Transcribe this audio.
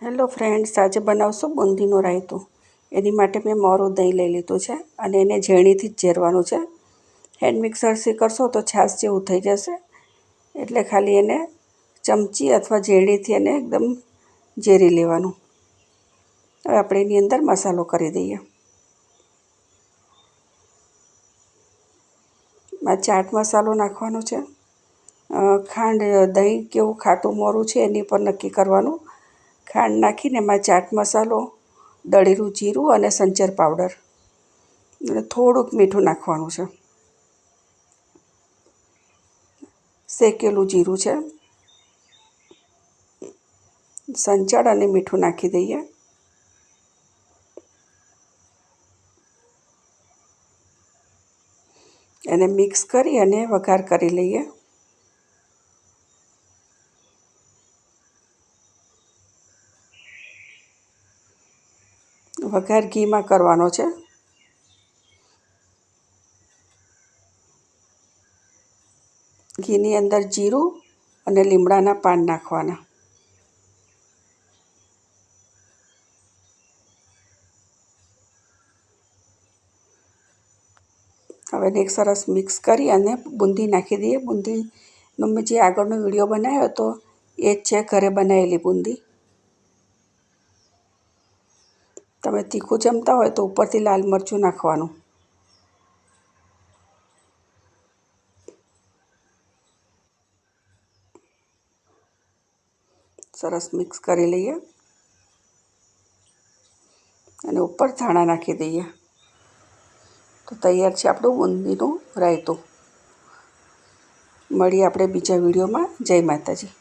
Hello friends, આજે બનાવશું બુંદીનું રાયતું. એની માટે મેં મોરું દહીં લઈ લીધું છે અને એને ઝેણીથી જ ઝેરવાનું છે. હેન્ડ મિક્સરથી કરશો તો છાશ જેવું થઈ જશે, એટલે ખાલી એને ચમચી અથવા ઝેણીથી એને એકદમ ઝેરી લેવાનું. હવે આપણે એની અંદર મસાલો કરી દઈએ. ચાટ મસાલો નાખવાનો છે. ખાંડ, દહીં કેવું ખાટું મોરું છે એની પર નક્કી કરવાનું. ખાંડ નાખીને એમાં ચાટ મસાલો, દળેલું જીરું અને સંચર પાવડર અને થોડુંક મીઠું નાખવાનું છે. શેકેલું જીરું છે, સંચળ અને મીઠું નાખી દઈએ. એને મિક્સ કરી અને વઘાર કરી લઈએ. વઘાર ઘીમાં કરવાનો છે. ઘીની અંદર જીરું અને લીમડાના પાન નાખવાના. હવે એક સરસ મિક્સ કરી અને બુંદી નાખી દઈએ. બુંદીનો મેં જે આગળનો વિડીયો બનાવ્યો હતો એ જ છે ઘરે બનાવેલી બુંદી. તમે તીખું જમતા હોય તો ઉપરથી લાલ મરચું નાખવાનું. સરસ મિક્સ કરી લઈએ અને ઉપર ધાણા નાખી દઈએ. તો તૈયાર છે આપણું બુંદીનું રાયતું. મળીએ આપણે બીજા વિડીયોમાં. જય માતાજી.